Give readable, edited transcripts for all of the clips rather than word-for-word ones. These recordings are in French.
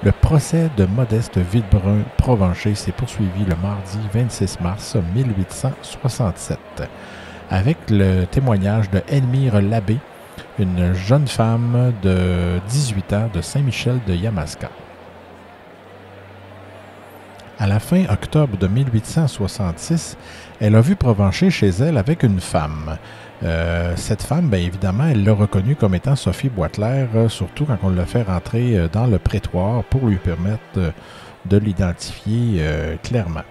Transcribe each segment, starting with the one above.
Le procès de Modeste Villebrun-Provencher s'est poursuivi le mardi 26 mars 1867 avec le témoignage de Elmire Labbé, une jeune femme de 18 ans de Saint-Michel de Yamaska. À la fin octobre de 1866, elle a vu Provencher chez elle avec une femme. Cette femme, bien évidemment, elle l'a reconnue comme étant Sophie Boisclair, surtout quand on l'a fait rentrer dans le prétoire pour lui permettre de l'identifier clairement.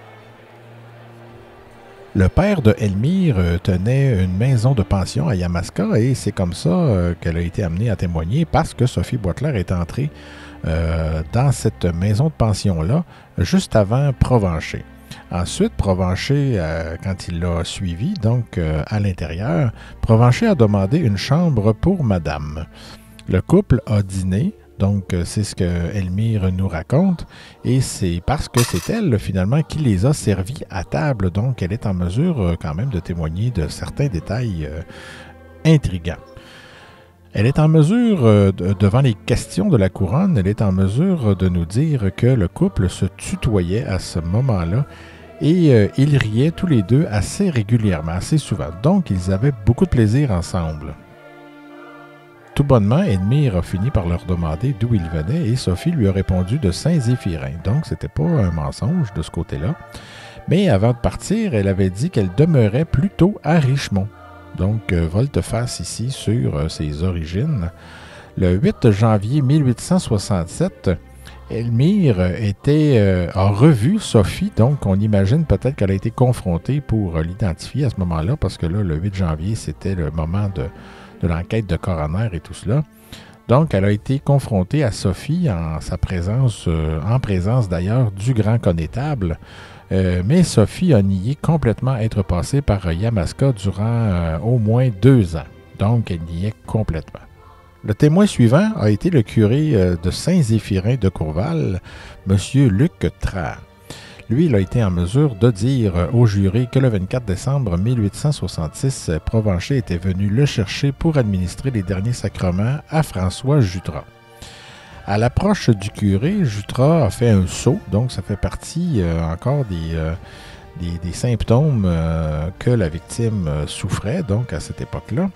Le père de Elmire tenait une maison de pension à Yamaska et c'est comme ça qu'elle a été amenée à témoigner parce que Sophie Boisclair est entrée dans cette maison de pension-là juste avant Provencher. Ensuite, Provencher, quand il l'a suivi, donc à l'intérieur, Provencher a demandé une chambre pour madame. Le couple a dîné, donc c'est ce que Elmire nous raconte, et c'est parce que c'est elle, finalement, qui les a servis à table, donc elle est en mesure quand même de témoigner de certains détails intrigants. Elle est en mesure, devant les questions de la couronne, elle est en mesure de nous dire que le couple se tutoyait à ce moment-là et ils riaient tous les deux assez régulièrement, assez souvent. Donc, ils avaient beaucoup de plaisir ensemble. Tout bonnement, Elmire a fini par leur demander d'où ils venaient et Sophie lui a répondu de Saint-Zéphirin. Donc, c'était pas un mensonge de ce côté-là. Mais avant de partir, elle avait dit qu'elle demeurait plutôt à Richemont. Donc, volte-face ici sur ses origines. Le 8 janvier 1867, Elmire a revu Sophie, donc on imagine peut-être qu'elle a été confrontée pour l'identifier à ce moment-là, parce que là, le 8 janvier, c'était le moment de l'enquête de coroner et tout cela. Donc, elle a été confrontée à Sophie en présence d'ailleurs du grand connétable. Mais Sophie a nié complètement être passée par Yamaska durant au moins 2 ans. Donc, elle niait complètement. Le témoin suivant a été le curé de Saint-Zéphirin de Courval, M. Luc Train. Lui, il a été en mesure de dire au jury que le 24 décembre 1866, Provencher était venu le chercher pour administrer les derniers sacrements à François Jutras. À l'approche du curé, Jutras a fait un saut, donc ça fait partie encore des symptômes que la victime souffrait, donc à cette époque-là.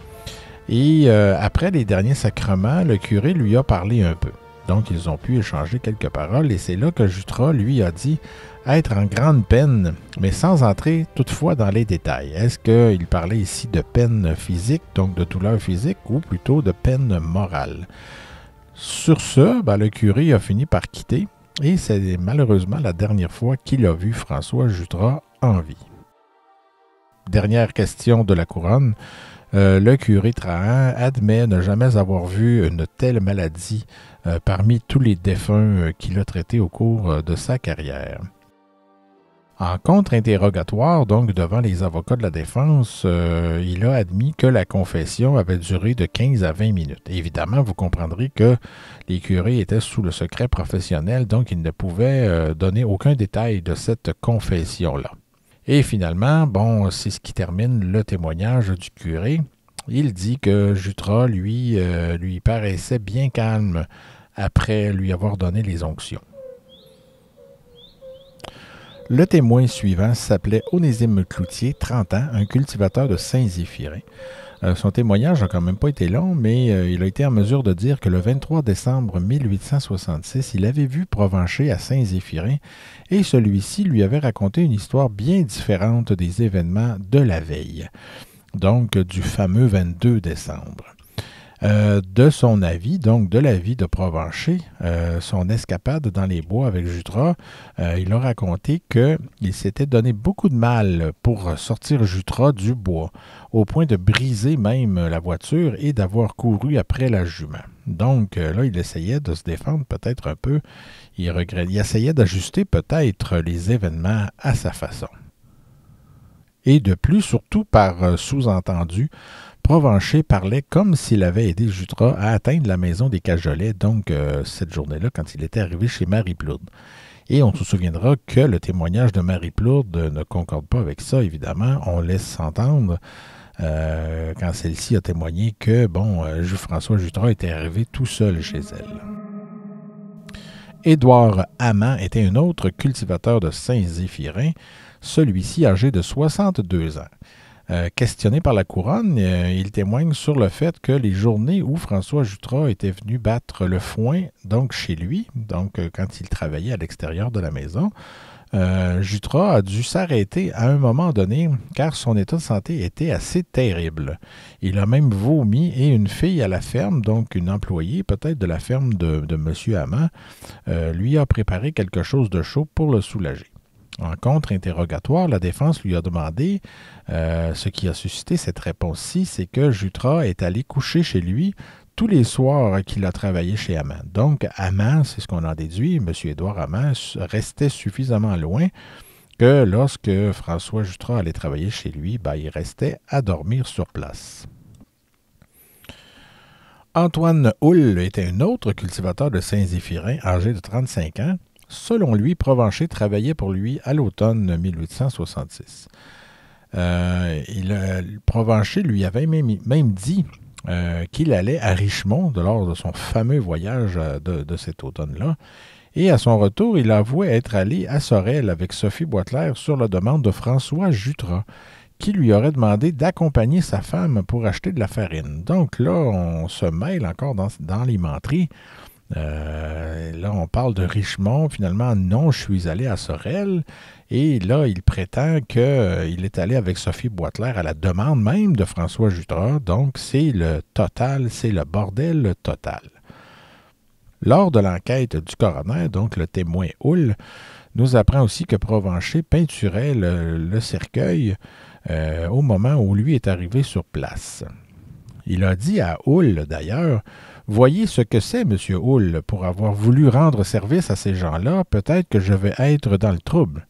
Et après les derniers sacrements, le curé lui a parlé un peu. Donc ils ont pu échanger quelques paroles et c'est là que Jutras lui a dit être en grande peine, mais sans entrer toutefois dans les détails. Est-ce qu'il parlait ici de peine physique, donc de douleur physique, ou plutôt de peine morale? Sur ce, le curé a fini par quitter et c'est malheureusement la dernière fois qu'il a vu François Jutras en vie. Dernière question de la couronne. Le curé Trahan admet ne jamais avoir vu une telle maladie parmi tous les défunts qu'il a traités au cours de sa carrière. En contre-interrogatoire, donc devant les avocats de la défense, il a admis que la confession avait duré de 15 à 20 minutes. Évidemment, vous comprendrez que les curés étaient sous le secret professionnel, donc ils ne pouvaient donner aucun détail de cette confession-là. Et finalement, c'est ce qui termine le témoignage du curé. Il dit que Jutras, lui paraissait bien calme après lui avoir donné les onctions. Le témoin suivant s'appelait Onésime Cloutier, 30 ans, un cultivateur de Saint-Zéphirin. Son témoignage n'a quand même pas été long, mais il a été en mesure de dire que le 23 décembre 1866, il avait vu Provencher à Saint-Zéphirin et celui-ci lui avait raconté une histoire bien différente des événements de la veille, donc du fameux 22 décembre. De son avis, donc de l'avis de Provencher, son escapade dans les bois avec Jutras, il a raconté qu'il s'était donné beaucoup de mal pour sortir Jutras du bois, au point de briser même la voiture et d'avoir couru après la jument. Donc là, il essayait de se défendre peut-être un peu, il essayait d'ajuster peut-être les événements à sa façon. Et de plus, surtout par sous-entendu, Provencher parlait comme s'il avait aidé Jutras à atteindre la maison des Cajolais, donc cette journée-là, quand il était arrivé chez Marie Plourde. Et on se souviendra que le témoignage de Marie Plourde ne concorde pas avec ça, évidemment. On laisse s'entendre quand celle-ci a témoigné que, François Jutras était arrivé tout seul chez elle. Édouard Amand était un autre cultivateur de Saint-Zéphirin, celui-ci âgé de 62 ans. Questionné par la couronne, il témoigne sur le fait que les journées où François Jutras était venu battre le foin, donc chez lui, donc quand il travaillait à l'extérieur de la maison, Jutras a dû s'arrêter à un moment donné car son état de santé était assez terrible. Il a même vomi et une fille à la ferme, donc une employée peut-être de la ferme de M. Amand, lui a préparé quelque chose de chaud pour le soulager. En contre-interrogatoire, la défense lui a demandé, ce qui a suscité cette réponse-ci, c'est que Jutras est allé coucher chez lui tous les soirs qu'il a travaillé chez Amand. Donc, Amand, c'est ce qu'on en déduit, M. Édouard Amand restait suffisamment loin que lorsque François Jutras allait travailler chez lui, il restait à dormir sur place. Antoine Houle était un autre cultivateur de Saint-Zéphirin, âgé de 35 ans. Selon lui, Provencher travaillait pour lui à l'automne 1866. Provencher lui avait même dit qu'il allait à Richmond lors de son fameux voyage de cet automne-là. Et à son retour, il avouait être allé à Sorel avec Sophie Boisclair sur la demande de François Jutras, qui lui aurait demandé d'accompagner sa femme pour acheter de la farine. Donc là, on se mêle encore dans les menteries. Là, on parle de Richmond. Finalement, non, je suis allé à Sorel. Et là, il prétend qu'il est allé avec Sophie Boisclair à la demande même de François Jutras. Donc, c'est le total, c'est le bordel total. Lors de l'enquête du coroner, donc le témoin Houle, nous apprend aussi que Provencher peinturait le cercueil au moment où lui est arrivé sur place. Il a dit à Houle, d'ailleurs, « Voyez ce que c'est, M. Houle, pour avoir voulu rendre service à ces gens-là, peut-être que je vais être dans le trouble.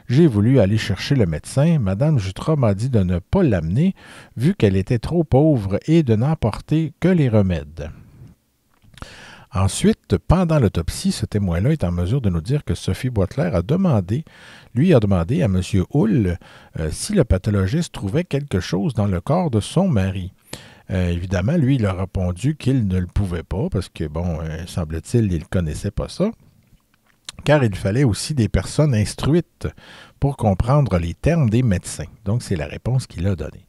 J'ai voulu aller chercher le médecin. Mme Jutras m'a dit de ne pas l'amener, vu qu'elle était trop pauvre, et de n'emporter que les remèdes. » Ensuite, pendant l'autopsie, ce témoin-là est en mesure de nous dire que Sophie Boisclair a demandé à M. Houle si le pathologiste trouvait quelque chose dans le corps de son mari. Évidemment, lui, il a répondu qu'il ne le pouvait pas, parce que, semble-t-il, il ne connaissait pas ça, car il fallait aussi des personnes instruites pour comprendre les termes des médecins. Donc, c'est la réponse qu'il a donnée.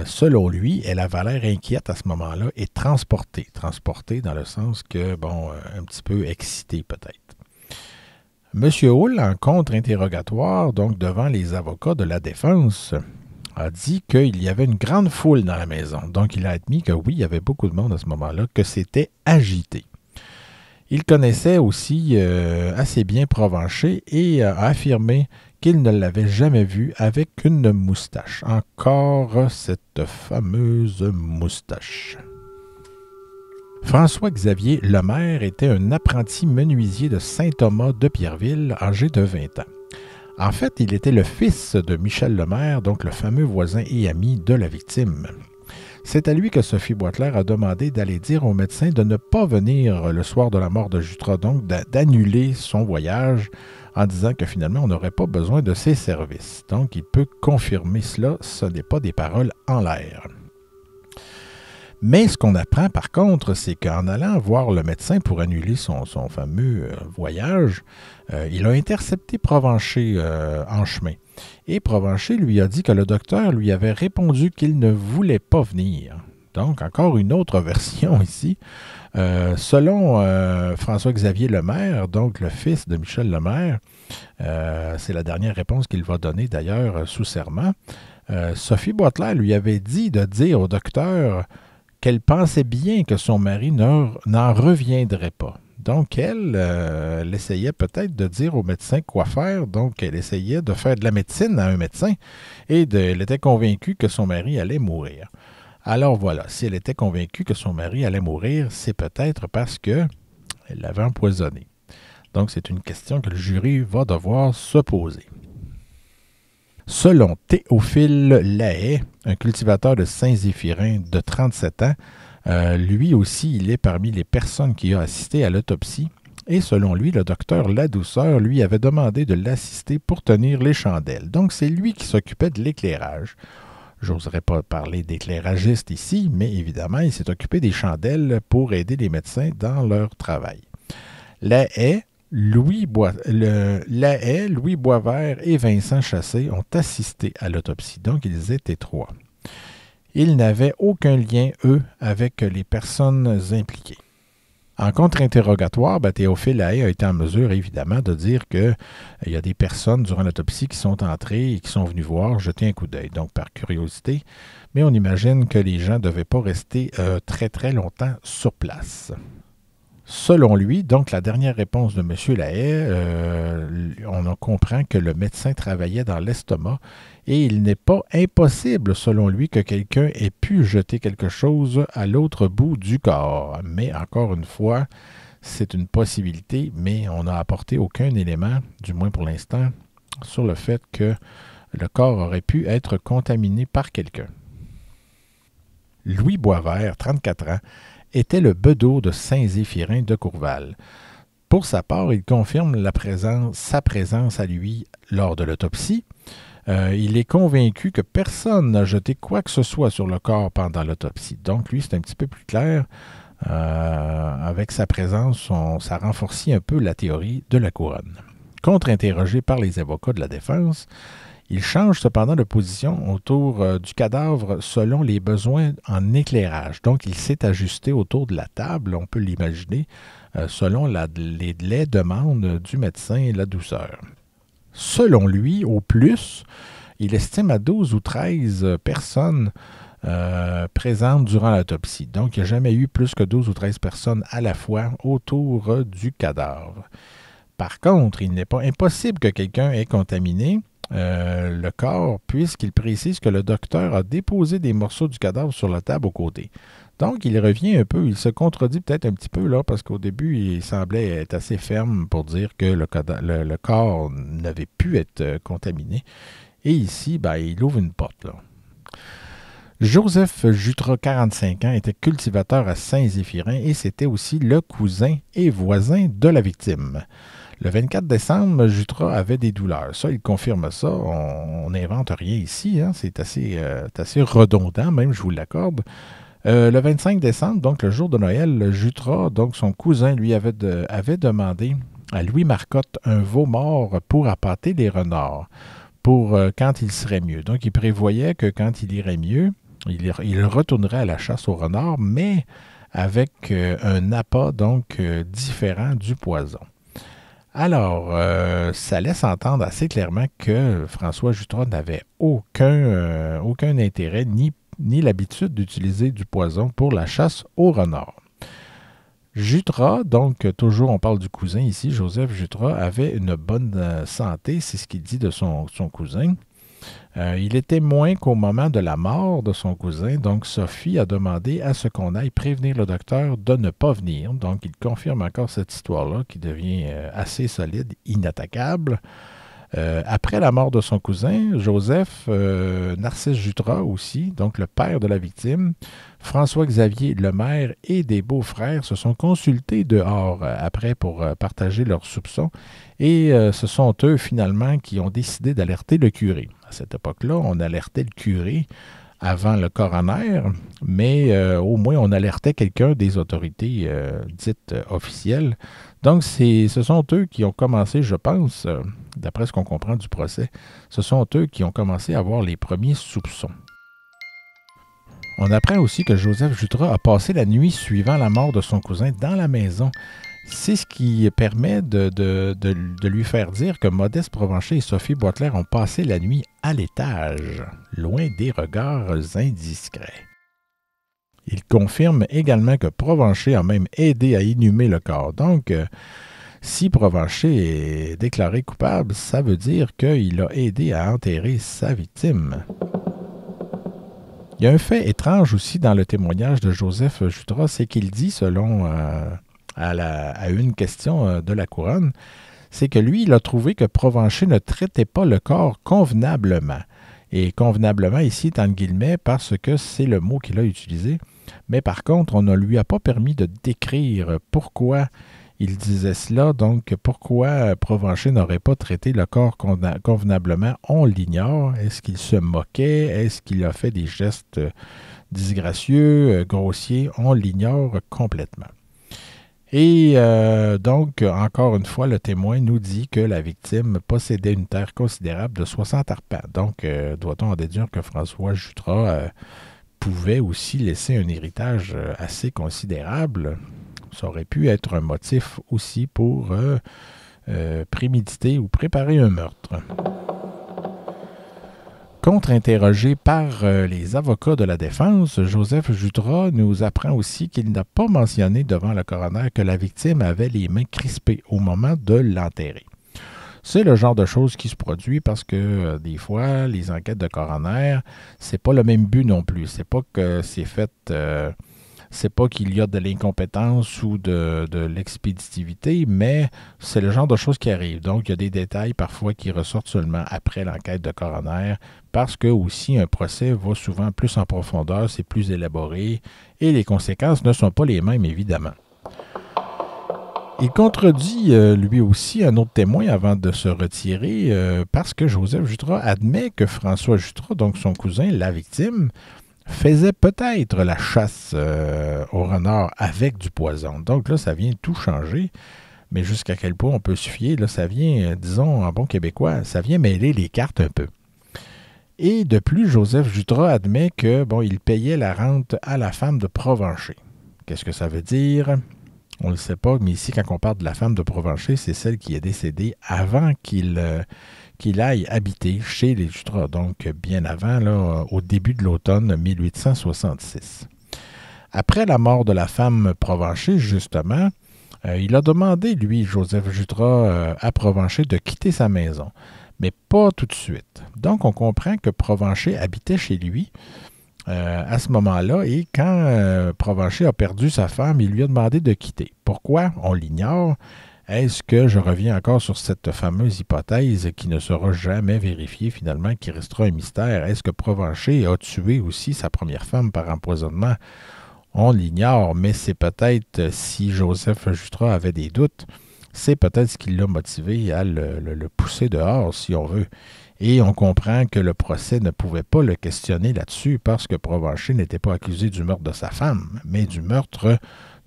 Selon lui, elle avait l'air inquiète à ce moment-là et transportée. Transportée dans le sens que, un petit peu excitée peut-être. M. Houle, en contre-interrogatoire, donc devant les avocats de la défense, a dit qu'il y avait une grande foule dans la maison. Donc, il a admis que oui, il y avait beaucoup de monde à ce moment-là, que c'était agité. Il connaissait aussi assez bien Provencher et a affirmé qu'il ne l'avait jamais vu avec une moustache. Encore cette fameuse moustache. François-Xavier Lemaire était un apprenti menuisier de Saint-Thomas de Pierreville, âgé de 20 ans. En fait, il était le fils de Michel Lemaire, donc le fameux voisin et ami de la victime. C'est à lui que Sophie Boisclair a demandé d'aller dire au médecin de ne pas venir le soir de la mort de Jutras, donc d'annuler son voyage en disant que finalement on n'aurait pas besoin de ses services. Donc il peut confirmer cela, ce n'est pas des paroles en l'air. Mais ce qu'on apprend par contre, c'est qu'en allant voir le médecin pour annuler son fameux voyage, il a intercepté Provencher en chemin. Et Provencher lui a dit que le docteur lui avait répondu qu'il ne voulait pas venir. Donc, encore une autre version ici. Selon François-Xavier Lemaire, donc le fils de Michel Lemaire, c'est la dernière réponse qu'il va donner d'ailleurs sous serment, Sophie Boisclair lui avait dit de dire au docteur qu'elle pensait bien que son mari n'en reviendrait pas. Donc, elle essayait peut-être de dire au médecin quoi faire. Donc, elle essayait de faire de la médecine à un médecin et elle était convaincue que son mari allait mourir. Alors voilà, si elle était convaincue que son mari allait mourir, c'est peut-être parce qu'elle l'avait empoisonné. Donc, c'est une question que le jury va devoir se poser. Selon Théophile Lahaye, un cultivateur de Saint-Zéphirin de 37 ans, lui aussi, il est parmi les personnes qui ont assisté à l'autopsie. Et selon lui, le docteur Ladouceur lui avait demandé de l'assister pour tenir les chandelles. Donc, c'est lui qui s'occupait de l'éclairage. J'oserais pas parler d'éclairagiste ici, mais évidemment, il s'est occupé des chandelles pour aider les médecins dans leur travail. Louis Boisvert et Vincent Chassé ont assisté à l'autopsie. Donc, ils étaient 3. Ils n'avaient aucun lien, eux, avec les personnes impliquées. En contre-interrogatoire, Théophile Lahaye a été en mesure, évidemment, de dire qu'il y a des personnes durant l'autopsie qui sont entrées et qui sont venues voir, jeter un coup d'œil, donc par curiosité. Mais on imagine que les gens ne devaient pas rester très, très longtemps sur place. Selon lui, donc la dernière réponse de M. Lahaye, on comprend que le médecin travaillait dans l'estomac et il n'est pas impossible, selon lui, que quelqu'un ait pu jeter quelque chose à l'autre bout du corps. Mais encore une fois, c'est une possibilité, mais on n'a apporté aucun élément, du moins pour l'instant, sur le fait que le corps aurait pu être contaminé par quelqu'un. Louis Boisvert, 34 ans, était le bedeau de Saint-Zéphirin de Courval. Pour sa part, il confirme sa présence à lui lors de l'autopsie. Il est convaincu que personne n'a jeté quoi que ce soit sur le corps pendant l'autopsie. Donc, lui, c'est un petit peu plus clair. Avec sa présence, ça renforcit un peu la théorie de la couronne. Contre-interrogé par les avocats de la défense, il change cependant de position autour du cadavre selon les besoins en éclairage. Donc, il s'est ajusté autour de la table, on peut l'imaginer, selon les demandes du médecin et la douceur. Selon lui, au plus, il estime à 12 ou 13 personnes présentes durant l'autopsie. Donc, il n'y a jamais eu plus que 12 ou 13 personnes à la fois autour du cadavre. Par contre, il n'est pas impossible que quelqu'un ait contaminé le corps, puisqu'il précise que le docteur a déposé des morceaux du cadavre sur la table aux côtés. Donc, il revient un peu, il se contredit peut-être un petit peu là, parce qu'au début, il semblait être assez ferme pour dire que le corps n'avait pu être contaminé. Et ici, il ouvre une porte, là. Joseph Jutras, 45 ans, était cultivateur à Saint-Zéphirin et c'était aussi le cousin et voisin de la victime. Le 24 décembre, Jutras avait des douleurs. Ça, il confirme ça. On n'invente rien ici. Hein. C'est assez redondant, même, je vous l'accorde. Le 25 décembre, donc le jour de Noël, Jutras, donc son cousin, lui avait demandé à Louis Marcotte un veau mort pour appâter les renards, pour quand il serait mieux. Donc, il prévoyait que quand il irait mieux, il retournerait à la chasse aux renards, mais avec un appât donc différent du poison. Alors, ça laisse entendre assez clairement que François Jutras n'avait aucun intérêt ni l'habitude d'utiliser du poison pour la chasse aux renards. Jutras, donc toujours on parle du cousin ici, Joseph Jutras, avait une bonne santé, c'est ce qu'il dit de son cousin. Il était moins qu'au moment de la mort de son cousin, donc Sophie a demandé à ce qu'on aille prévenir le docteur de ne pas venir. Donc il confirme encore cette histoire-là qui devient assez solide, inattaquable. Après la mort de son cousin, Joseph, Narcisse Jutras aussi, donc le père de la victime, François-Xavier Lemaire et des beaux-frères se sont consultés dehors après pour partager leurs soupçons et ce sont eux finalement qui ont décidé d'alerter le curé. À cette époque-là, on alertait le curé avant le coroner, mais au moins on alertait quelqu'un des autorités dites officielles. Donc, ce sont eux qui ont commencé, je pense, d'après ce qu'on comprend du procès, ce sont eux qui ont commencé à avoir les premiers soupçons. On apprend aussi que Joseph Jutras a passé la nuit suivant la mort de son cousin dans la maison. C'est ce qui permet de lui faire dire que Modeste Provencher et Sophie Boisclair ont passé la nuit à l'étage, loin des regards indiscrets. Il confirme également que Provencher a même aidé à inhumer le corps. Donc, si Provencher est déclaré coupable, ça veut dire qu'il a aidé à enterrer sa victime. Il y a un fait étrange aussi dans le témoignage de Joseph Jutras, c'est qu'il dit, selon à une question de la couronne, c'est que lui, il a trouvé que Provencher ne traitait pas le corps convenablement. Et convenablement, ici, est entre guillemets, parce que c'est le mot qu'il a utilisé. Mais par contre, on ne lui a pas permis de décrire pourquoi il disait cela. Donc, pourquoi Provencher n'aurait pas traité le corps convenablement, on l'ignore. Est-ce qu'il se moquait? Est-ce qu'il a fait des gestes disgracieux, grossiers? On l'ignore complètement. Et donc, encore une fois, le témoin nous dit que la victime possédait une terre considérable de 60 arpents. Donc, doit-on en déduire que François Jutras pouvait aussi laisser un héritage assez considérable? Ça aurait pu être un motif aussi pour préméditer ou préparer un meurtre. Contre-interrogé par les avocats de la défense, Joseph Jutras nous apprend aussi qu'il n'a pas mentionné devant le coroner que la victime avait les mains crispées au moment de l'enterrer. C'est le genre de choses qui se produit parce que des fois, les enquêtes de coroner, c'est pas le même but non plus. C'est pas que c'est fait... c'est pas qu'il y a de l'incompétence ou de l'expéditivité, mais c'est le genre de choses qui arrivent. Donc, il y a des détails parfois qui ressortent seulement après l'enquête de coroner, parce que aussi un procès va souvent plus en profondeur, c'est plus élaboré, et les conséquences ne sont pas les mêmes, évidemment. Il contredit lui aussi un autre témoin avant de se retirer, parce que Joseph Jutras admet que François Jutras, donc son cousin, la victime, faisait peut-être la chasse au renard avec du poison. Donc là, ça vient tout changer. Mais jusqu'à quel point on peut se fier, là, ça vient, disons en bon québécois, ça vient mêler les cartes un peu. Et de plus, Joseph Jutras admet que, bon, il payait la rente à la femme de Provencher. Qu'est-ce que ça veut dire? On ne le sait pas, mais ici, quand on parle de la femme de Provencher, c'est celle qui est décédée avant qu'il aille habiter chez les Jutras, donc bien avant, là, au début de l'automne 1866. Après la mort de la femme Provencher, justement, il a demandé, lui, Joseph Jutras, à Provencher de quitter sa maison, mais pas tout de suite. Donc, on comprend que Provencher habitait chez lui à ce moment-là, et quand Provencher a perdu sa femme, il lui a demandé de quitter. Pourquoi? On l'ignore. Est-ce que je reviens encore sur cette fameuse hypothèse qui ne sera jamais vérifiée finalement, qui restera un mystère? Est-ce que Provencher a tué aussi sa première femme par empoisonnement? On l'ignore, mais c'est peut-être, si Joseph Jutras avait des doutes, c'est peut-être ce qui l'a motivé à le pousser dehors, si on veut. Et on comprend que le procès ne pouvait pas le questionner là-dessus parce que Provencher n'était pas accusé du meurtre de sa femme, mais du meurtre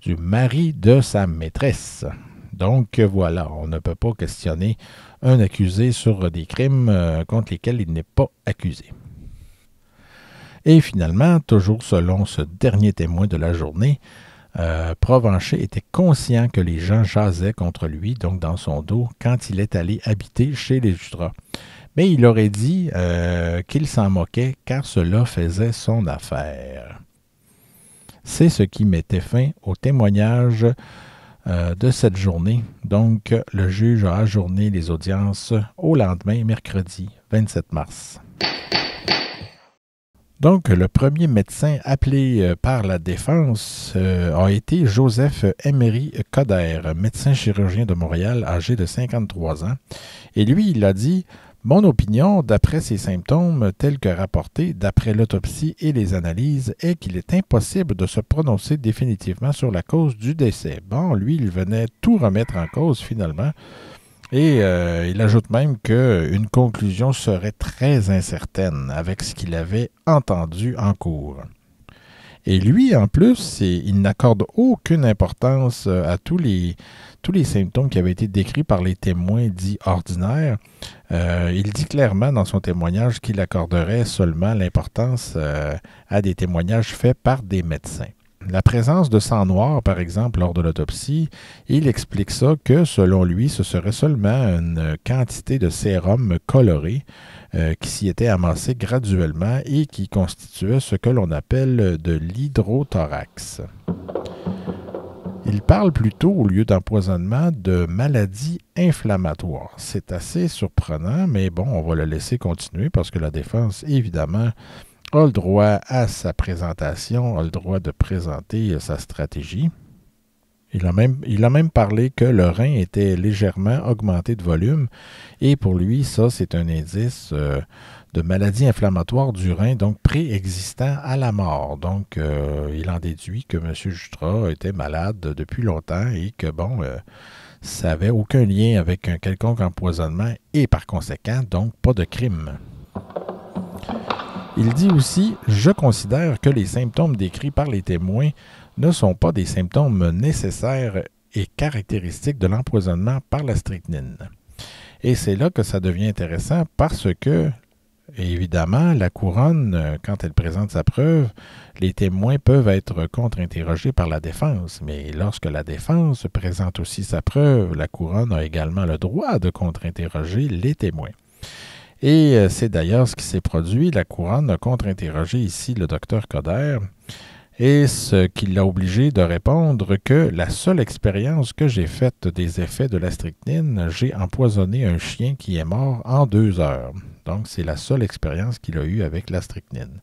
du mari de sa maîtresse. Donc voilà, on ne peut pas questionner un accusé sur des crimes contre lesquels il n'est pas accusé. Et finalement, toujours selon ce dernier témoin de la journée, Provencher était conscient que les gens jasaient contre lui, donc dans son dos, quand il est allé habiter chez les Jutras. Mais il aurait dit qu'il s'en moquait car cela faisait son affaire. C'est ce qui mettait fin au témoignage de cette journée. Donc, le juge a ajourné les audiences au lendemain, mercredi 27 mars. Donc, le premier médecin appelé par la défense a été Joseph Emery Coder, médecin chirurgien de Montréal, âgé de 53 ans. Et lui, il a dit « Mon opinion, d'après ces symptômes tels que rapportés, d'après l'autopsie et les analyses, est qu'il est impossible de se prononcer définitivement sur la cause du décès. » Bon, lui, il venait tout remettre en cause finalement. Et il ajoute même qu'une conclusion serait très incertaine avec ce qu'il avait entendu en cours. Et lui, en plus, il n'accorde aucune importance à tous les symptômes qui avaient été décrits par les témoins dits ordinaires. Il dit clairement dans son témoignage qu'il accorderait seulement l'importance à des témoignages faits par des médecins. La présence de sang noir, par exemple, lors de l'autopsie, il explique ça que, selon lui, ce serait seulement une quantité de sérum coloré qui s'y était amassé graduellement et qui constituait ce que l'on appelle de l'hydrothorax. Il parle plutôt, au lieu d'empoisonnement, de maladie inflammatoire. C'est assez surprenant, mais bon, on va le laisser continuer parce que la défense, évidemment, a le droit à sa présentation, a le droit de présenter sa stratégie. Il a même parlé que le rein était légèrement augmenté de volume et pour lui, ça, c'est un indice de maladie inflammatoire du rein, donc préexistant à la mort. Donc, il en déduit que M. Jutras était malade depuis longtemps et que, bon, ça n'avait aucun lien avec un quelconque empoisonnement et par conséquent, donc, pas de crime. Il dit aussi « Je considère que les symptômes décrits par les témoins ne sont pas des symptômes nécessaires et caractéristiques de l'empoisonnement par la strychnine. Et c'est là que ça devient intéressant parce que, évidemment, la couronne, quand elle présente sa preuve, les témoins peuvent être contre-interrogés par la défense. Mais lorsque la défense présente aussi sa preuve, la couronne a également le droit de contre-interroger les témoins. Et c'est d'ailleurs ce qui s'est produit. La couronne a contre-interrogé ici le docteur Coder, et ce qui l'a obligé de répondre que la seule expérience que j'ai faite des effets de la strychnine, j'ai empoisonné un chien qui est mort en 2 heures. Donc, c'est la seule expérience qu'il a eue avec la strychnine.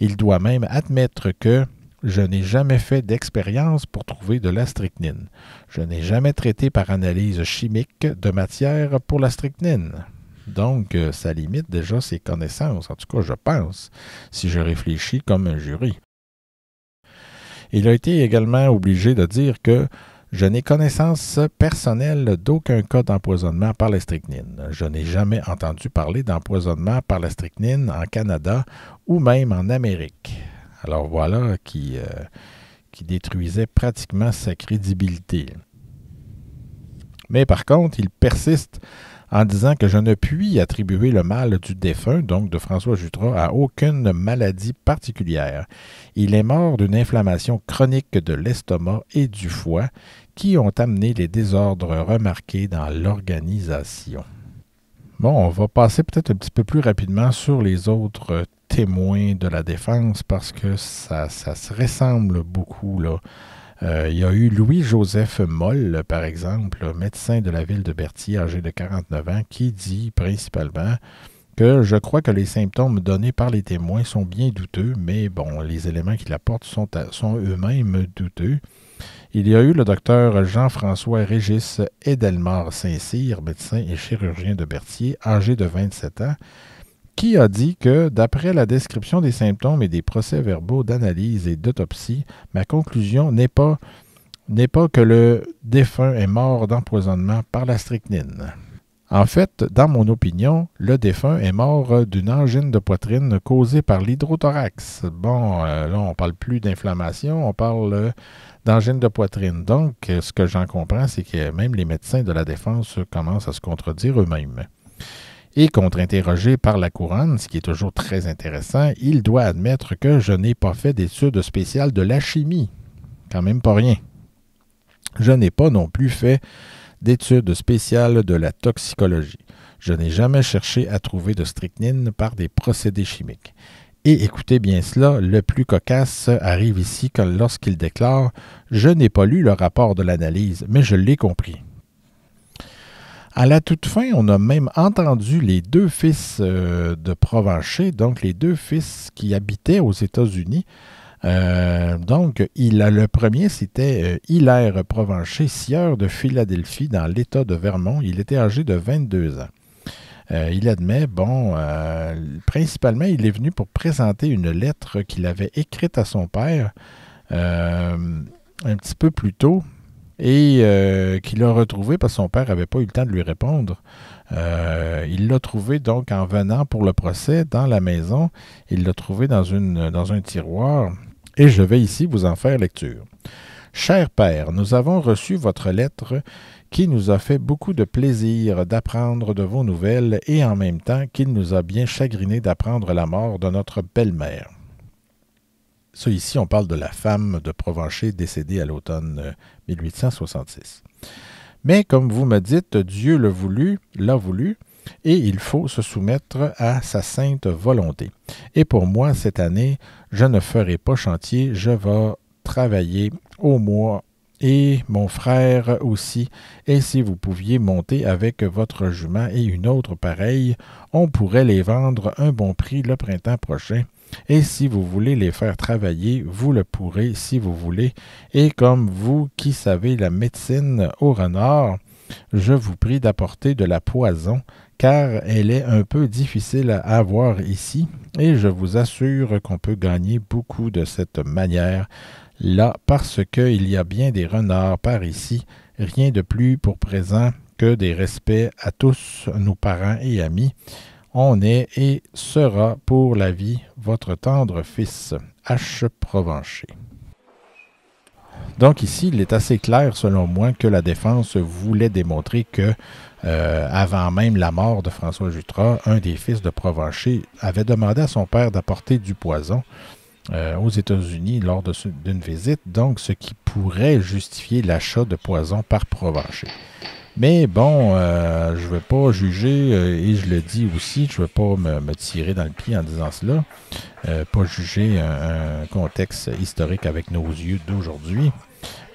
Il doit même admettre que je n'ai jamais fait d'expérience pour trouver de la strychnine. Je n'ai jamais traité par analyse chimique de matière pour la strychnine. Donc, ça limite déjà ses connaissances, en tout cas, je pense, si je réfléchis comme un jury. Il a été également obligé de dire que je n'ai connaissance personnelle d'aucun cas d'empoisonnement par la strychnine. Je n'ai jamais entendu parler d'empoisonnement par la strychnine en Canada ou même en Amérique. Alors voilà qui détruisait pratiquement sa crédibilité. Mais par contre, il persiste en disant que je ne puis attribuer le mal du défunt, donc de François Jutras, à aucune maladie particulière. Il est mort d'une inflammation chronique de l'estomac et du foie qui ont amené les désordres remarqués dans l'organisation. Bon, on va passer peut-être un petit peu plus rapidement sur les autres témoins de la défense parce que ça se ressemble beaucoup, là. Il y a eu Louis-Joseph Moll, par exemple, médecin de la ville de Berthier, âgé de 49 ans, qui dit principalement que je crois que les symptômes donnés par les témoins sont bien douteux, mais bon, les éléments qu'il apporte sont eux-mêmes douteux. Il y a eu le docteur Jean-François Régis Edelmar Saint-Cyr, médecin et chirurgien de Berthier, âgé de 27 ans, qui a dit que, d'après la description des symptômes et des procès-verbaux d'analyse et d'autopsie, ma conclusion n'est pas que le défunt est mort d'empoisonnement par la strychnine. En fait, dans mon opinion, le défunt est mort d'une angine de poitrine causée par l'hydrothorax. Bon, là, on ne parle plus d'inflammation, on parle d'angine de poitrine. Donc, ce que j'en comprends, c'est que même les médecins de la défense commencent à se contredire eux-mêmes. Et contre-interrogé par la couronne, ce qui est toujours très intéressant, il doit admettre que je n'ai pas fait d'études spéciales de la chimie. Quand même pas rien. Je n'ai pas non plus fait d'études spéciales de la toxicologie. Je n'ai jamais cherché à trouver de strychnine par des procédés chimiques. Et écoutez bien cela, le plus cocasse arrive ici lorsqu'il déclare « Je n'ai pas lu le rapport de l'analyse, mais je l'ai compris ». À la toute fin, on a même entendu les 2 fils de Provencher, donc les 2 fils qui habitaient aux États-Unis. Donc, le premier, c'était Hilaire Provencher, sieur de Philadelphie, dans l'État de Vermont. Il était âgé de 22 ans. Il admet, principalement, il est venu pour présenter une lettre qu'il avait écrite à son père un petit peu plus tôt, et qu'il a retrouvé parce que son père n'avait pas eu le temps de lui répondre. Il l'a trouvé donc en venant pour le procès dans la maison. Il l'a trouvé dans un tiroir et je vais ici vous en faire lecture. « Cher père, nous avons reçu votre lettre qui nous a fait beaucoup de plaisir d'apprendre de vos nouvelles et en même temps qu'il nous a bien chagriné d'apprendre la mort de notre belle-mère. » Ça, ici, on parle de la femme de Provencher décédée à l'automne 1866. Mais comme vous me dites, Dieu l'a voulu, et il faut se soumettre à sa sainte volonté. Et pour moi, cette année, je ne ferai pas chantier, je vais travailler au mois, et mon frère aussi, et si vous pouviez monter avec votre jument et une autre pareille, on pourrait les vendre un bon prix le printemps prochain. Et si vous voulez les faire travailler, vous le pourrez si vous voulez. Et comme vous qui savez la médecine au renard, je vous prie d'apporter de la poison, car elle est un peu difficile à avoir ici, et je vous assure qu'on peut gagner beaucoup de cette manière-là, parce qu'il y a bien des renards par ici, rien de plus pour présent que des respects à tous nos parents et amis. On est et sera pour la vie votre tendre fils, H. Provencher. Donc ici, il est assez clair, selon moi, que la défense voulait démontrer que, avant même la mort de François Jutras, un des fils de Provencher avait demandé à son père d'apporter du poison aux États-Unis lors d'une visite, donc ce qui pourrait justifier l'achat de poison par Provencher. Mais bon, je ne veux pas juger, et je le dis aussi, je ne veux pas me tirer dans le pied en disant cela, pas juger un contexte historique avec nos yeux d'aujourd'hui,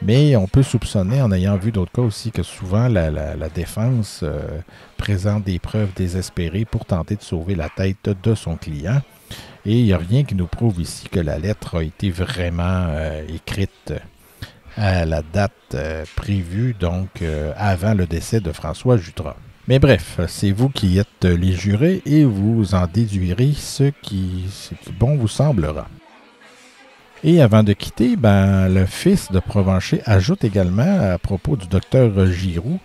mais on peut soupçonner, en ayant vu d'autres cas aussi, que souvent la défense présente des preuves désespérées pour tenter de sauver la tête de son client. Et il n'y a rien qui nous prouve ici que la lettre a été vraiment écrite à la date prévue, donc avant le décès de François Jutras. Mais bref, c'est vous qui êtes les jurés et vous en déduirez ce qui bon vous semblera. Et avant de quitter, le fils de Provencher ajoute également à propos du docteur Giroux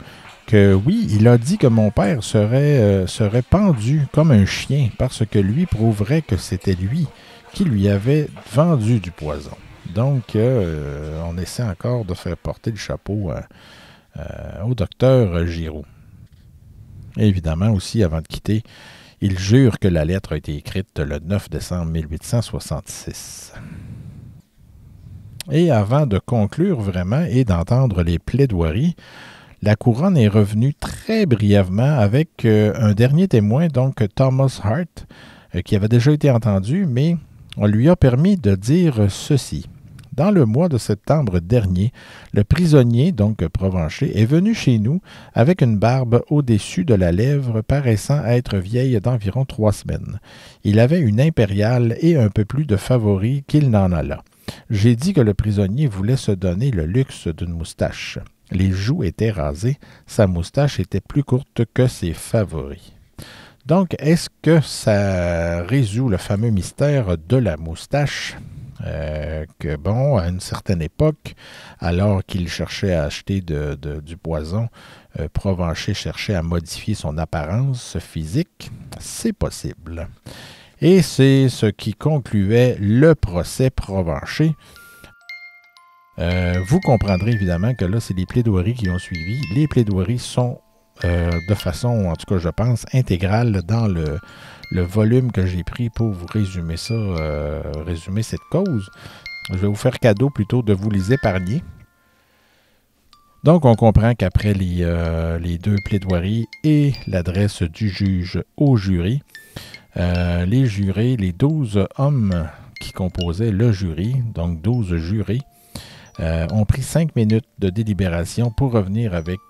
que oui, il a dit que mon père serait pendu comme un chien parce que lui prouverait que c'était lui qui lui avait vendu du poison. Donc, on essaie encore de faire porter le chapeau au docteur Giroux. Et évidemment aussi, avant de quitter, il jure que la lettre a été écrite le 9 décembre 1866. Et avant de conclure vraiment et d'entendre les plaidoiries, la couronne est revenue très brièvement avec un dernier témoin, donc Thomas Hart, qui avait déjà été entendu, mais on lui a permis de dire ceci. Dans le mois de septembre dernier, le prisonnier, donc Provencher, est venu chez nous avec une barbe au-dessus de la lèvre paraissant être vieille d'environ 3 semaines. Il avait une impériale et un peu plus de favoris qu'il n'en a là. J'ai dit que le prisonnier voulait se donner le luxe d'une moustache. Les joues étaient rasées, sa moustache était plus courte que ses favoris. Donc, est-ce que ça résout le fameux mystère de la moustache? Que bon, à une certaine époque, alors qu'il cherchait à acheter du poison, Provencher cherchait à modifier son apparence physique. C'est possible. Et c'est ce qui concluait le procès Provencher. Vous comprendrez évidemment que là, c'est les plaidoiries qui ont suivi. Les plaidoiries sont de façon, en tout cas je pense, intégrale dans le volume que j'ai pris pour vous résumer ça, résumer cette cause. Je vais vous faire cadeau plutôt de vous les épargner. Donc on comprend qu'après les 2 plaidoiries et l'adresse du juge au jury, les jurés, les 12 hommes qui composaient le jury, donc 12 jurés, ont pris 5 minutes de délibération pour revenir avec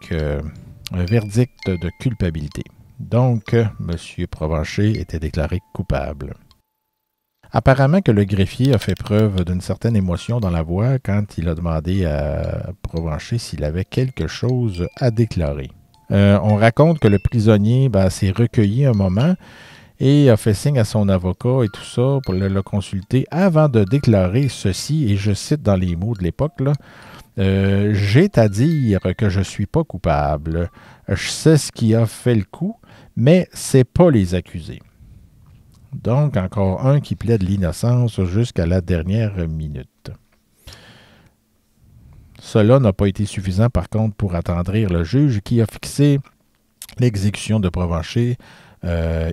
un verdict de culpabilité. Donc, M. Provencher était déclaré coupable. Apparemment que le greffier a fait preuve d'une certaine émotion dans la voix quand il a demandé à Provencher s'il avait quelque chose à déclarer. On raconte que le prisonnier s'est recueilli un moment et a fait signe à son avocat et tout ça pour le consulter avant de déclarer ceci, et je cite dans les mots de l'époque, là, j'ai à dire que je ne suis pas coupable. Je sais ce qui a fait le coup, mais c'est pas les accusés. Donc, encore un qui plaide l'innocence jusqu'à la dernière minute. Cela n'a pas été suffisant, par contre, pour attendrir le juge qui a fixé l'exécution de Provencher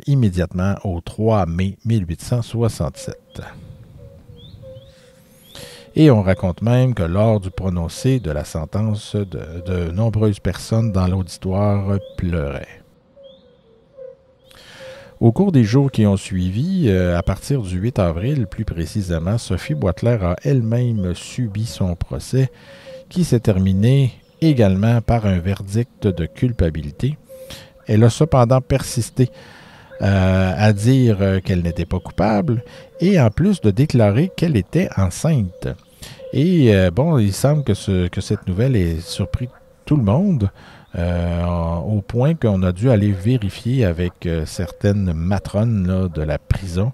immédiatement au 3 mai 1867. Et on raconte même que lors du prononcé de la sentence, de nombreuses personnes dans l'auditoire pleuraient. Au cours des jours qui ont suivi, à partir du 8 avril plus précisément, Sophie Boitler a elle-même subi son procès qui s'est terminé également par un verdict de culpabilité. Elle a cependant persisté à dire qu'elle n'était pas coupable et en plus de déclarer qu'elle était enceinte. Et il semble que cette nouvelle ait surpris tout le monde au point qu'on a dû aller vérifier avec certaines matrones là, de la prison.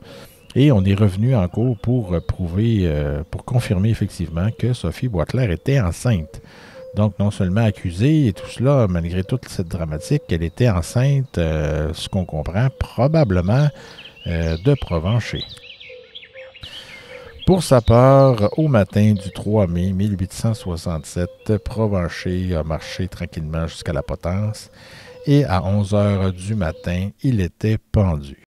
Et on est revenu en cours pour prouver, pour confirmer effectivement que Sophie Boitler était enceinte. Donc, non seulement accusée et tout cela, malgré toute cette dramatique, qu'elle était enceinte, ce qu'on comprend, probablement de Provencher. Pour sa part, au matin du 3 mai 1867, Provencher a marché tranquillement jusqu'à la Potence et à 11 heures du matin, il était pendu.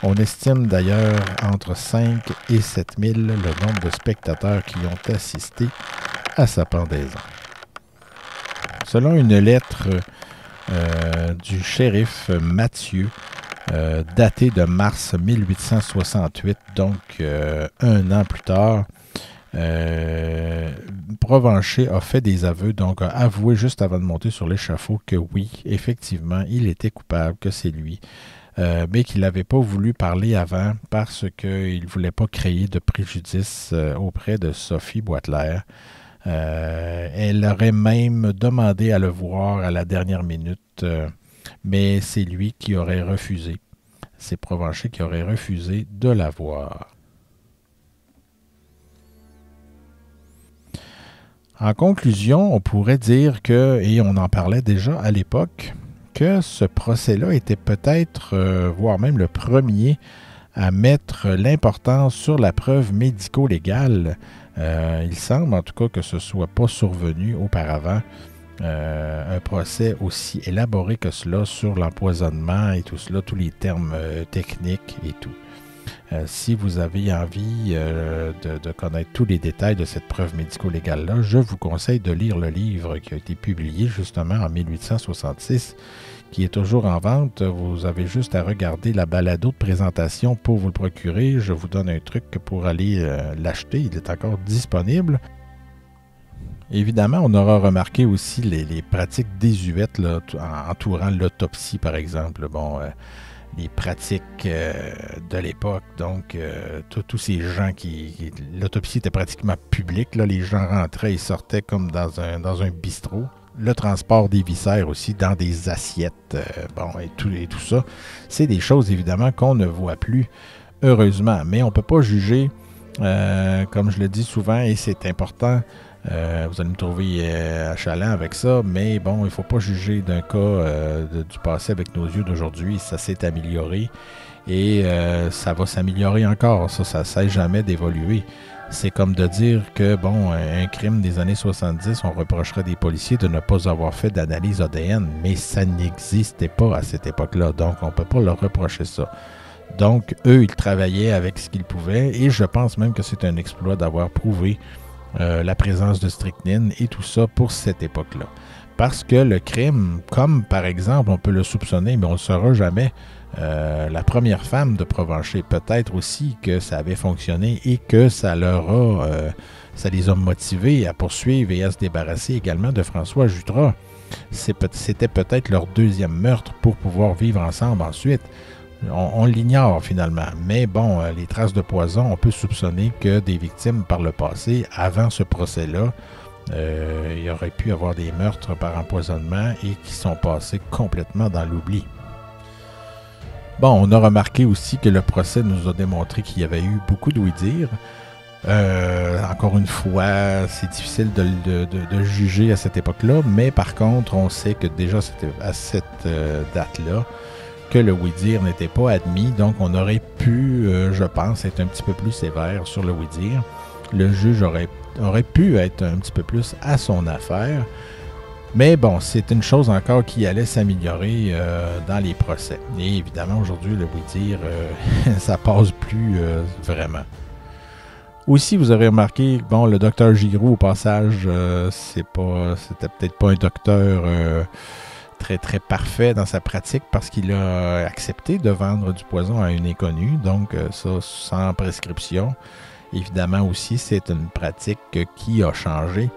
On estime d'ailleurs entre 5 et 7 000 le nombre de spectateurs qui ont assisté à sa pendaison. Selon une lettre du shérif Mathieu, datée de mars 1868, donc un an plus tard, Provencher a fait des aveux, donc a avoué juste avant de monter sur l'échafaud que oui, effectivement, il était coupable, que c'est lui, mais qu'il n'avait pas voulu parler avant parce qu'il ne voulait pas créer de préjudice auprès de Sophie Boitler. Elle aurait même demandé à le voir à la dernière minute, mais c'est lui qui aurait refusé. C'est Provencher qui aurait refusé de la voir. En conclusion, on pourrait dire que, et on en parlait déjà à l'époque, que ce procès-là était peut-être, voire même le premier, à mettre l'importance sur la preuve médico-légale. Il semble en tout cas que ce ne soit pas survenu auparavant un procès aussi élaboré que cela sur l'empoisonnement et tout cela, tous les termes techniques et tout. Si vous avez envie de connaître tous les détails de cette preuve médico-légale-là, je vous conseille de lire le livre qui a été publié justement en 1866, qui est toujours en vente. Vous avez juste à regarder la balado de présentation pour vous le procurer. Je vous donne un truc pour aller l'acheter. Il est encore disponible. Évidemment, on aura remarqué aussi les pratiques désuètes là, entourant l'autopsie, par exemple. Bon, les pratiques de l'époque. Donc, tous ces gens l'autopsie était pratiquement publique. Là, les gens rentraient et sortaient comme dans un bistrot. Le transport des viscères aussi dans des assiettes. Et tout ça. C'est des choses, évidemment, qu'on ne voit plus, heureusement. Mais on ne peut pas juger, comme je le dis souvent, et c'est important. Vous allez me trouver achalant avec ça, mais bon, il ne faut pas juger d'un cas du passé avec nos yeux d'aujourd'hui. Ça s'est amélioré et ça va s'améliorer encore. Ça ne cesse jamais d'évoluer. C'est comme de dire que, bon, un crime des années 70, on reprocherait des policiers de ne pas avoir fait d'analyse ADN, mais ça n'existait pas à cette époque-là, donc on ne peut pas leur reprocher ça. Donc, eux, ils travaillaient avec ce qu'ils pouvaient et je pense même que c'est un exploit d'avoir prouvé la présence de strychnine et tout ça pour cette époque-là. Parce que le crime, comme par exemple, on peut le soupçonner, mais on ne le saura jamais, la première femme de Provencher, peut-être aussi que ça avait fonctionné et que ça les a motivés à poursuivre et à se débarrasser également de François Jutras. C'était peut-être leur deuxième meurtre pour pouvoir vivre ensemble ensuite. On l'ignore finalement, mais bon, les traces de poison, on peut soupçonner que des victimes par le passé, avant ce procès-là, il y aurait pu avoir des meurtres par empoisonnement et qui sont passés complètement dans l'oubli. Bon, on a remarqué aussi que le procès nous a démontré qu'il y avait eu beaucoup d'ouï-dire. Encore une fois, c'est difficile de juger à cette époque-là, mais par contre, on sait que déjà c'était à cette date-là, que le oui-dire n'était pas admis, donc on aurait pu, je pense, être un petit peu plus sévère sur le oui-dire. Le juge aurait pu être un petit peu plus à son affaire, mais bon, c'est une chose encore qui allait s'améliorer dans les procès. Et évidemment, aujourd'hui, le oui-dire, ça passe plus vraiment. Aussi, vous aurez remarqué, bon, le docteur Giroux, au passage, c'était peut-être pas un docteur très, très parfait dans sa pratique parce qu'il a accepté de vendre du poison à un inconnu, donc ça sans prescription. Évidemment aussi, c'est une pratique qui a changé,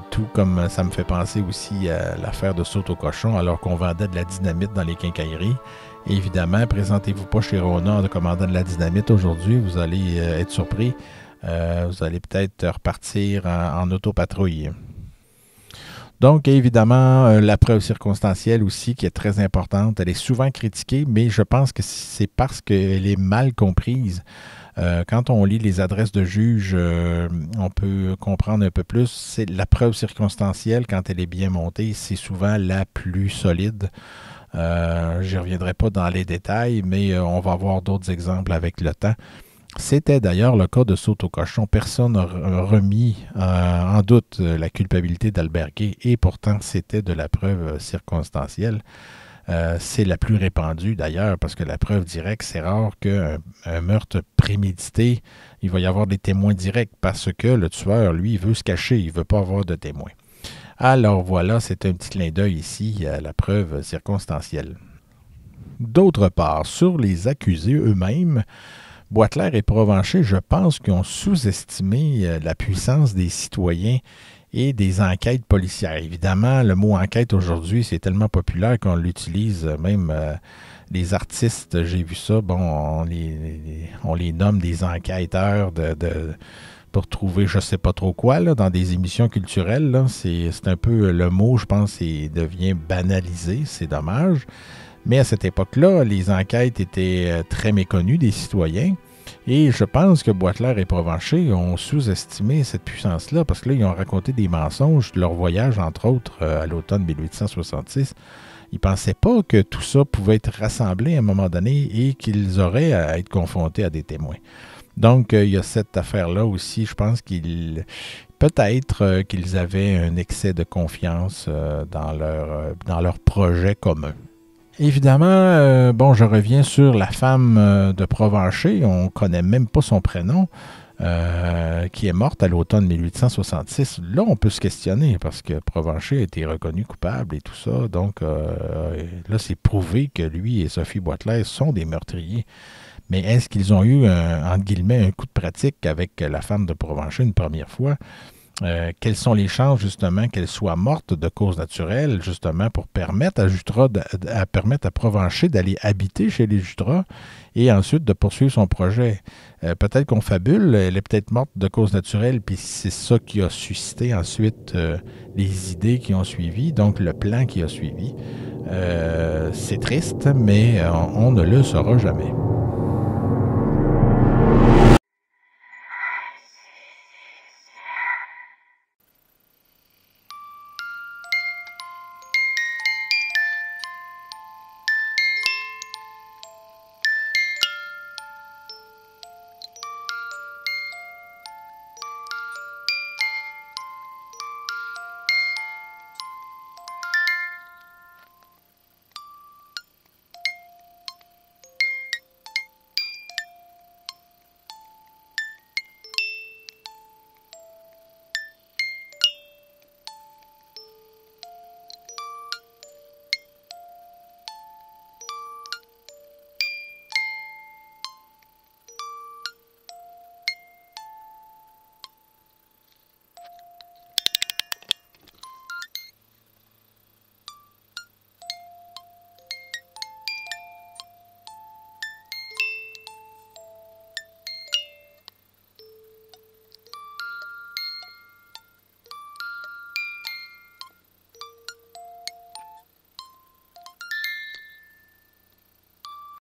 tout comme ça me fait penser aussi à l'affaire de saute au cochon alors qu'on vendait de la dynamite dans les quincailleries. Et évidemment, présentez-vous pas chez Rona en commandant de la dynamite aujourd'hui, vous allez être surpris, vous allez peut-être repartir en autopatrouille. Donc, évidemment, la preuve circonstancielle aussi, qui est très importante, elle est souvent critiquée, mais je pense que c'est parce qu'elle est mal comprise. Quand on lit les adresses de juges, on peut comprendre un peu plus. C'est la preuve circonstancielle, quand elle est bien montée, c'est souvent la plus solide. Je n'y reviendrai pas dans les détails, mais on va avoir d'autres exemples avec le temps. C'était d'ailleurs le cas de Saute-au-Cochon. Personne n'a remis en doute la culpabilité d'Albert Gay, et pourtant c'était de la preuve circonstancielle. C'est la plus répandue d'ailleurs, parce que la preuve directe, c'est rare qu'un meurtre prémédité, il va y avoir des témoins directs, parce que le tueur, lui, veut se cacher, il ne veut pas avoir de témoins. Alors voilà, c'est un petit clin d'œil ici à la preuve circonstancielle. D'autre part, sur les accusés eux-mêmes, Boisclair et Provencher, je pense qu'ils ont sous-estimé la puissance des citoyens et des enquêtes policières. Évidemment, le mot enquête aujourd'hui, c'est tellement populaire qu'on l'utilise, même les artistes, j'ai vu ça, bon, on les nomme des enquêteurs pour trouver je ne sais pas trop quoi, là, dans des émissions culturelles. Là, c'est un peu le mot, je pense, devient banalisé, c'est dommage. Mais à cette époque-là, les enquêtes étaient très méconnues des citoyens. Et je pense que Boisclair et Provencher ont sous-estimé cette puissance-là, parce que là, ils ont raconté des mensonges de leur voyage, entre autres, à l'automne 1866. Ils ne pensaient pas que tout ça pouvait être rassemblé à un moment donné et qu'ils auraient à être confrontés à des témoins. Donc, il y a cette affaire-là aussi. Je pense peut-être qu'ils avaient un excès de confiance dans leur projet commun. Évidemment, bon, je reviens sur la femme de Provencher. On ne connaît même pas son prénom, qui est morte à l'automne 1866. Là, on peut se questionner parce que Provencher a été reconnu coupable et tout ça. Donc, là, c'est prouvé que lui et Sophie Boisclair sont des meurtriers. Mais est-ce qu'ils ont eu, entre guillemets, un coup de pratique avec la femme de Provencher une première fois? Quelles sont les chances, justement, qu'elle soit morte de cause naturelle, justement, pour permettre à Provencher d'aller habiter chez les Jutras et ensuite de poursuivre son projet? Peut-être qu'on fabule, elle est peut-être morte de cause naturelle, puis c'est ça qui a suscité ensuite les idées qui ont suivi, donc le plan qui a suivi. C'est triste, mais on ne le saura jamais.